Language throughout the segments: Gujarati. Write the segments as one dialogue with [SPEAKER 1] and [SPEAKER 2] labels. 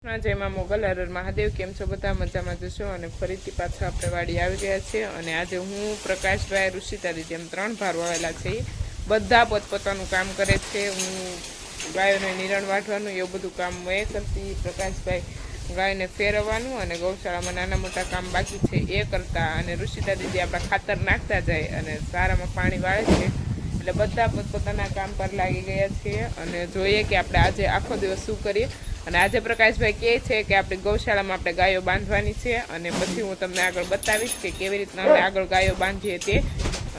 [SPEAKER 1] जय मां मोगल हर हर महादेव। केम छो बधा मजामां जशो अने फरीथी पाछा आपणे वाड़ी આવી ગયા છે અને આજે હું પ્રકાશભાઈ ઋષિતા દીદી એમ ત્રણ ભાર વાવેલા છે। બધા પોતપોતાનું કામ કરે છે। હું ગાયોને નિરણ વાઢવાનું એવું બધું કામ મેં કરતી, પ્રકાશભાઈ ગાયને ફેરવવાનું અને ગૌશાળામાં નાના મોટા કામ બાકી છે એ કરતા, અને ઋષિતા દીદી આપણા ખાતર નાખતા જાય અને સારામાં પાણી વાળે છે। એટલે બધા પોતપોતાના કામ પર લાગી ગયા છે અને જોઈએ કે આપણે આજે આખો દિવસ શું કરીએ। અને આજે પ્રકાશભાઈ કહે છે કે આપણી ગૌશાળામાં આપણે ગાયો બાંધવાની છે અને પછી હું તમને આગળ બતાવીશ કે કેવી રીતના આપણે આગળ ગાયો બાંધીએ તે।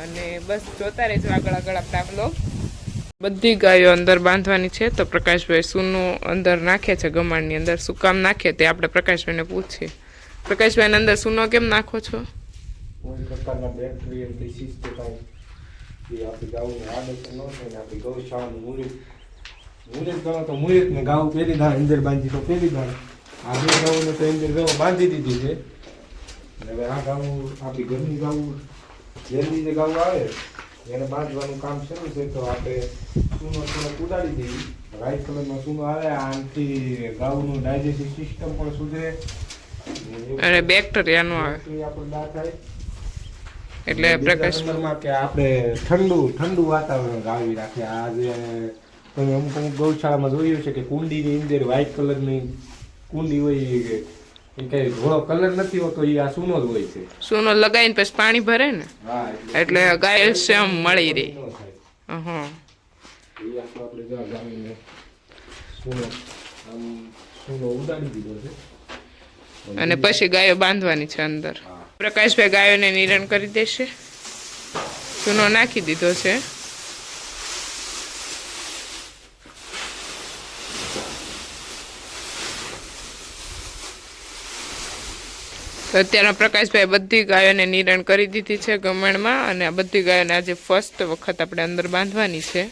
[SPEAKER 1] અને બસ જોતા રહેજો આગળ આગળ આપણા બ્લોગ। બધી ગાયો અંદર બાંધવાની છે તો પ્રકાશભાઈ સૂનું અંદર નાખે છે, ગમાણની અંદર શું કામ નાખે તે આપણે પ્રકાશભાઈને પૂછીએ। પ્રકાશભાઈને અંદર સૂનો કેમ નાખો છો?
[SPEAKER 2] કોઈ પ્રકારના બેક્ટેરિયા ડિસીઝ કે કાંઈ એ આપણી ગાઉને આદત ન થાય ને આપણી ગૌશાળાનું મુહૂર્ત કરો તો મુહૂર્ત ને ગાઉ પહેલી ધાર અંદર બાંધી તો પહેલી ધાર આ બે ગાઉને તો અંદર ગાઉ બાંધી દીધી છે। અને હવે આ ગાઉ આપણી ઘરની ગાઉ જલ્દી જે ગાઉ આવે એને બાંધવાનું કામ શરૂ છે તો આપણે સૂનો થોડોક ઉડાડી દઈએ। વ્હાઇટ કલરનો સૂનો આવે આનાથી ગાઉનું ડાયજેસ્ટિવ સિસ્ટમ પણ સુધરે
[SPEAKER 1] અને બેક્ટેરિયા નો આવે
[SPEAKER 2] આપણે ના થાય।
[SPEAKER 1] એટલે પ્રકાશ
[SPEAKER 2] નંબરમાં કે આપણે ઠંડુ વાતાવરણ ગાવી રાખે। આ જે તમે અમુક ગૌશાળામાં જોયું છે કે કુંડીની અંદર વ્હાઇટ કલરની કુંડી હોય કે એ કઈ ઘોડો કલર નથી હોતો, એ આ સૂનો જ હોય છે।
[SPEAKER 1] સૂનો લગાવીને પછી પાણી ભરે ને એટલે ગાય સેમ મળી રહી। હા
[SPEAKER 2] એ આપણે જો ગાવીને સૂનો આમ સૂનો ઉડાડી દીધો છે
[SPEAKER 1] અને પછી ગાયો બાંધવાની છે અંદર। પ્રકાશભાઈ ગાયોને નિરણ કરી દેશે, સૂનો નાખી દીધો છે। તો અત્યારમાં પ્રકાશભાઈ બધી ગાયોને નિરણ કરી દીધી છે ગમણમાં અને આ બધી ગાયોને આજે ફર્સ્ટ વખત આપણે અંદર બાંધવાની છે।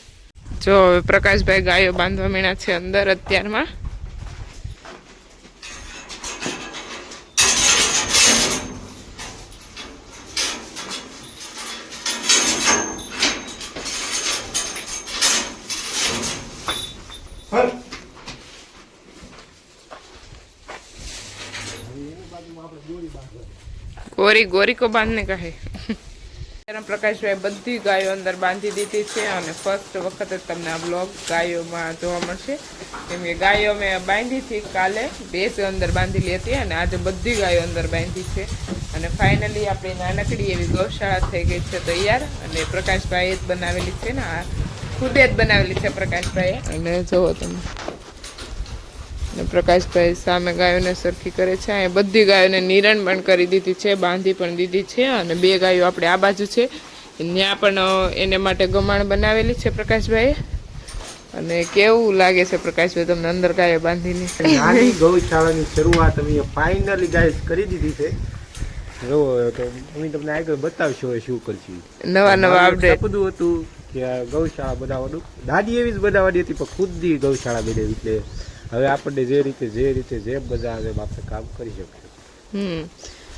[SPEAKER 1] જો હવે પ્રકાશભાઈ ગાયો બાંધવા મીણા છે અંદર અત્યારમાં। गोरी गोरी को बांधने का है। प्रकाशभाई बधी गायो अंदर बांधी दीधी है और फर्स्ट वक्त तमने आ ब्लॉग गायों में जोवा मळशे केम के गायों में बांधी थी काले बेस अंदर बांधी ली थी और आज बधी गायों अंदर बांधी है और फाइनली अपनी नानकड़ी एवी गौशाला थई गई है तैयार। और प्रकाशभाई ज बनावेली है ने आ खुदे ज बनावेली है प्रकाशभाई। अने जोवो तमे प्रकाशभाई सामे गायों सरखी करे छे। आ बधी गायों निरण पण करी दीधी छे, बांधी पण दीधी छे अने बे गायों आपणे आ बाजू छे त्यां पण एने माटे गमाण बनावेली छे प्रकाशभाई। अने केवुं लागे छे प्रकाशभाई तमने अंदर गायो बांधीने?
[SPEAKER 2] नानी गौशाळानी शरूआत अमे फाइनली गाइस करी दीधी छे। जो तो अमे तमने આગળ બતાવશો શું કરશી
[SPEAKER 1] નવા નવા અપડેટ
[SPEAKER 2] બધું હતું કે ગૌશાળા બનાવવાનું દાદી એવી જ બનાવવાની હતી પણ ખુદની ગૌશાળા બનાવી એટલે હવે આપણે જે રીતે જે બધા આવે આપણે કામ કરી શકીએ।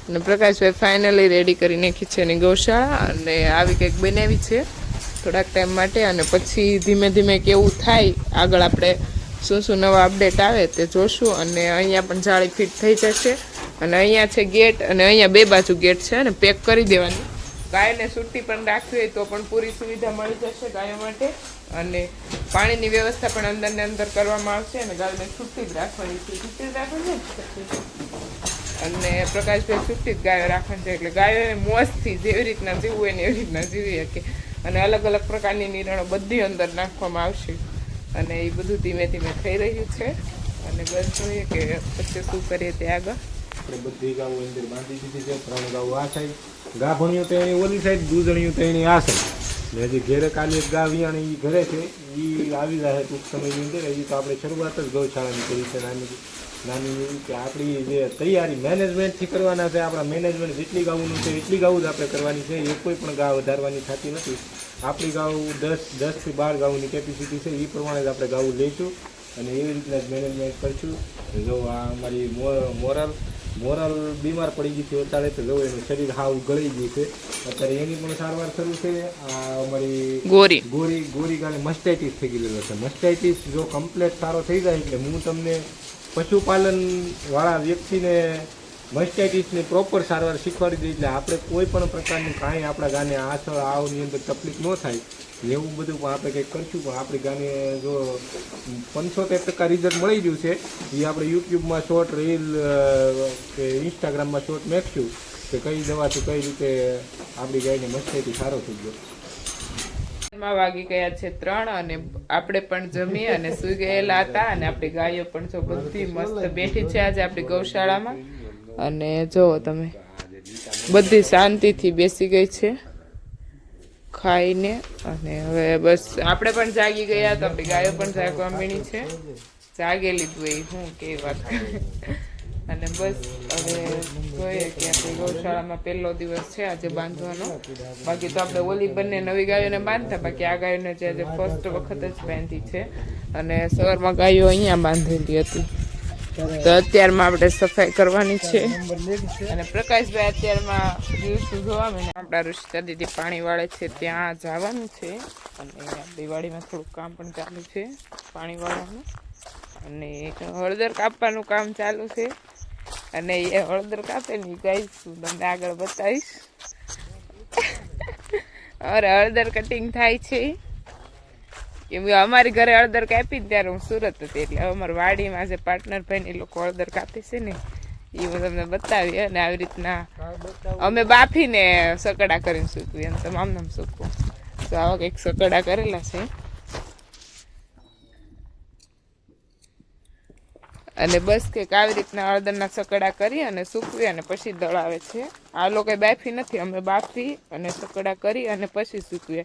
[SPEAKER 1] અને પ્રકાશભાઈ ફાઇનલી રેડી કરી નાખી છે એની ગૌશાળા અને આવી કંઈક બનાવી છે થોડાક ટાઈમ માટે અને પછી ધીમે ધીમે કેવું થાય આગળ આપણે શું નવા અપડેટ આવે તે જોશું। અને અહીંયા પણ જાળી ફિટ થઈ જશે અને અહીંયા છે ગેટ અને અહીંયા બે બાજુ ગેટ છે અને પેક કરી દેવાની। ગાયને છૂટી પણ રાખવી હોય તો પણ પૂરી સુવિધા મળી જશે ગાયો માટે અને પાણીની વ્યવસ્થા પણ અંદર ને અંદર કરવામાં આવશે અને ગાયને છૂટી જ રાખવાની છે। છૂટી જ રાખવાની અને પ્રકાશભાઈ છૂટી જ ગાયો રાખવાની છે એટલે ગાયોને મોજથી જેવી રીતના જીવવું હોય ને એવી રીતના જીવી શકે। અને અલગ અલગ પ્રકારની નિરણો બધી અંદર નાખવામાં આવશે અને એ બધું ધીમે ધીમે થઈ રહ્યું છે અને બસ જોઈએ કે પછી શું કરીએ તે આગળ।
[SPEAKER 2] આપણે બધી ગાઉ અંદર બાંધી દીધી છે। ત્રણ ગાઉ આ સાઈડ ગાભણિયું તો એની ઓલી સાઈડ, દૂધણિયું તો એની આ સાઈડ ને હજી ઘેરે કાલી ગા વિયાણી એ ઘરે છે એ આવી જાય ટૂંક સમયની અંદર। હજી તો આપણે શરૂઆત જ ગૌશાળાની કરી છે નાની કે આપણી જે તૈયારી મેનેજમેન્ટથી કરવાના છે। આપણા મેનેજમેન્ટ જેટલી ગાઉનું છે એટલી ગાઉ જ આપણે કરવાની છે, એ કોઈ પણ ગા વધારવાની થતી નથી। આપણી ગાઉ 10 થી 12 ગાઉની કેપેસિટી છે એ પ્રમાણે જ આપણે ગાઉ લઈશું અને એવી રીતના જ મેનેજમેન્ટ કરશું। જો આ અમારી મોરલ બીમાર પડી ગઈ છે અત્યારે તો જો એનું શરીર હાવ ગળી ગયું છે અત્યારે એની પણ સારવાર શરૂ છે। આ અમારી ગોરી ગાને મસ્ટાઇટિસ થઈ ગયેલો છે। મસ્ટાઇટિસ જો કમ્પ્લીટ સારો થઈ જાય એટલે હું તમને પશુપાલન વાળા વ્યક્તિને મસ્ટાઇટિસની પ્રોપર સારવાર શીખવાડી દઈએ એટલે આપણે કોઈ પણ પ્રકારનું કાંઈ આપણા ગાને આવની અંદર તકલીફ ન થાય એવું બધું પણ આપણે કંઈક કરશું. પણ આપણી ગાને જો 75% રિઝલ્ટ મળી ગયું છે એ આપણે યુટ્યુબમાં શોર્ટ રીલ કે ઇન્સ્ટાગ્રામમાં શોર્ટ નાખશું કે કઈ દવાથી કઈ રીતે આપણી ગાયને મસ્ટાઇટિસ સારો થઈ ગયો.
[SPEAKER 1] વાગી ગયા છે 3 અને આપણે પણ જમી અને સુઈ ગયેલા હતા અને આપણી ગાયો પણ જો બધી મસ્ત બેઠી છે આજે આપણી ગૌશાળામાં. અને જો તમે બધી શાંતિથી બેસી ગઈ છે ખાઈને. અને હવે બસ આપણે પણ જાગી ગયા તો આપણી ગાયો પણ જાગવા માંડી છે. જાગે લીધું એ હું કેવી વાત અને બસ હવે જોઈએ કે આપણી ગૌશાળામાં પહેલો દિવસ છે આજે બાંધવાનો. બાકી તો આપણે ઓલી બંને નવી ગાયોને બાંધતા, બાકી આ ગાયોને જે આજે ફર્સ્ટ વખત જ બાંધી છે. અને સવારમાં ગાયો અહીંયા બાંધેલી હતી તો અત્યારમાં આપણે સફાઈ કરવાની છે. અને પ્રકાશભાઈ અત્યારમાં દિવસું જોવા મને આપણા ઋષિતા દીદી પાણી વાળે છે ત્યાં જવાનું છે. અને આપણી વાડીમાં થોડુંક કામ પણ ચાલુ છે પાણી વાળવાનું. અને હળદર કાપવાનું કામ ચાલુ છે. અને એ હળદર કાપે ને ગાઈશ હું તમને આગળ બતાવીશ. અરે હળદર કટિંગ થાય છે કેમ કે અમારી ઘરે હળદર કાપી ત્યારે હું સુરત હતી એટલે અમારી વાડીમાં જે પાર્ટનર ભાઈ એ લોકો હળદર કાપે છે ને એ હું તમને બતાવી. અને આવી રીતના અમે બાફીને સકડા કરીને સૂકવી એમ તમામ નામ સૂકવું તો આવા કંઈક સકડા કરેલા છે. અને બસ કંઈક આવી રીતના હળદરના સકડા કરી અને સૂકવી અને પછી દળાવે છે. આ લોકો બાફી નથી, અમે બાફી અને સકડા કરી અને પછી સૂકવીએ.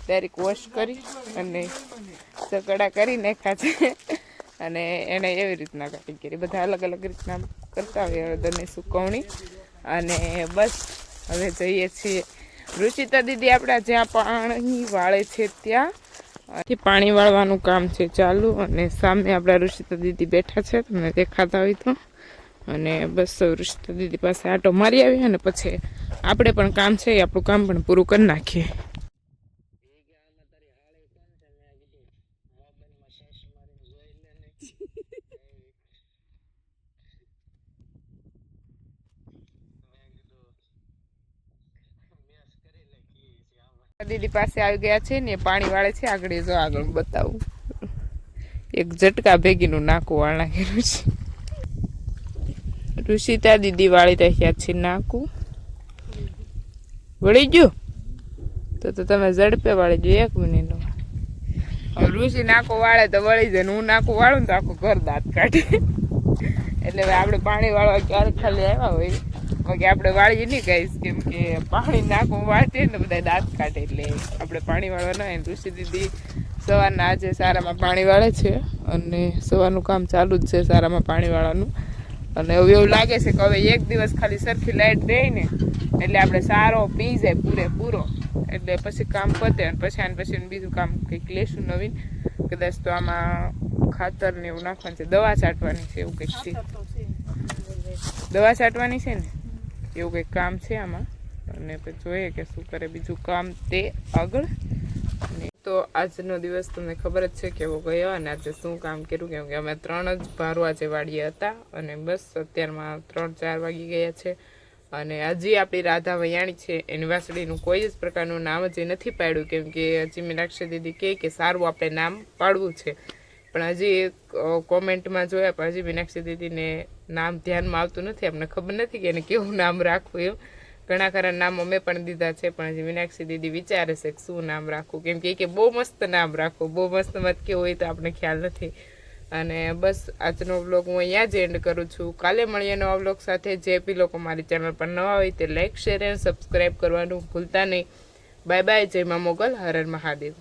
[SPEAKER 1] ડાયરેક્ટ વોશ કરી અને સકડા કરી નાખ્યા છે. અને એને એવી રીતના કટિંગ કરી. બધા અલગ અલગ રીતના કરતા હોય હળદરની સુકવણી. અને બસ હવે જઈએ છીએ રુચિતા દીદી આપણા જ્યાં પાણી વાળે છે ત્યાં પાણી વાળવાનું કામ છે ચાલુ. અને સામે આપણા ઋષિતા દીદી બેઠા છે તમને દેખાતા હોય તો. અને બસ ઋષિતા દીદી પાસે આટો મારી આવી અને પછી આપણે પણ કામ છે એ આપણું કામ પણ પૂરું કરી નાખીએ. દીદી પાસે આવી ગયા છે ને પાણી વાળે છે. આગળ જો આગળ બતાવું એક ઝટકા ભેગીનું નાકું વાળ નાખેલું છે. ઋષિતા દીદી વાળી રહ્યા છે નાકું. વળી ગયું તો તમે ઝડપે વાળી ગયો 1 મિનિટમાં. ઋષિ નાકું વાળે તો વળી જાય ને હું નાકું વાળું ને તો આખું ઘર દાંત કાઢે. એટલે આપણે પાણી વાળવા ક્યારેક ખાલી આવ્યા હોય બાકી આપણે વાળીએ નહીં ગાઈશ કેમ કે પાણી નાકું વાળીએ ને બધા દાંત કાઢે એટલે આપણે પાણી વાળવા ના. ઋષિ દીદી સવારના આજે સારામાં પાણી વાળે છે અને સવારનું કામ ચાલુ જ છે સારામાં પાણી વાળવાનું. અને હવે એવું લાગે છે કે હવે એક દિવસ ખાલી સરખી લાઈટ રહે ને એટલે આપણે સારો પી જાય પૂરેપૂરો એટલે પછી કામ પતે. અને પછી બીજું કામ કંઈક લેશું નવીન. કદાચ તો આમાં ખાતર ને એવું નાખવાનું છે, દવા છાંટવાની છે એવું કંઈક છે. દવા છાંટવાની છે ને એવું કંઈક કામ છે આમાં. અને પછી જોઈએ કે શું કરે બીજું કામ તે આગળ. તો આજનો દિવસ તમને ખબર જ છે કેવો ગયો અને આજે શું કામ કર્યું કેમ કે અમે 3 જ ભારો આજે વાડીએ હતા. અને બસ અત્યારમાં 3-4 વાગી ગયા છે. અને હજી આપણી રાધા વૈયાણી છે એની વાસળીનું કોઈ જ પ્રકારનું નામ હજી નથી પાડ્યું કેમ કે હજી મીનાક્ષી દીદી કે સારું આપણે નામ પાડવું છે. પણ હજી કોમેન્ટમાં જોયા પણ હજી મીનાક્ષી દીદીને નામ ધ્યાનમાં આવતું નથી. અમને ખબર નથી કે એને કેવું નામ રાખવું એવું. ઘણા ખરા નામ અમે પણ દીધા છે પણ હજી મીનાક્ષી દીદી વિચારે છે કે શું નામ રાખવું કેમ કે બહુ મસ્ત નામ રાખવું. બહુ મસ્ત મત કેવું હોય તો આપણે ખ્યાલ નથી. અને બસ આજનો વ્લોગ હું અહીંયા જ એન્ડ કરું છું. કાલે મળીએ નવા વ્લોગ સાથે. જે બી લોકો મારી ચેનલ પર નવા હોય તે લાઈક શેર અને સબસ્ક્રાઈબ કરવાનું ભૂલતા નહીં. Bye bye. જય મા મોગલ. હર હર મહાદેવ.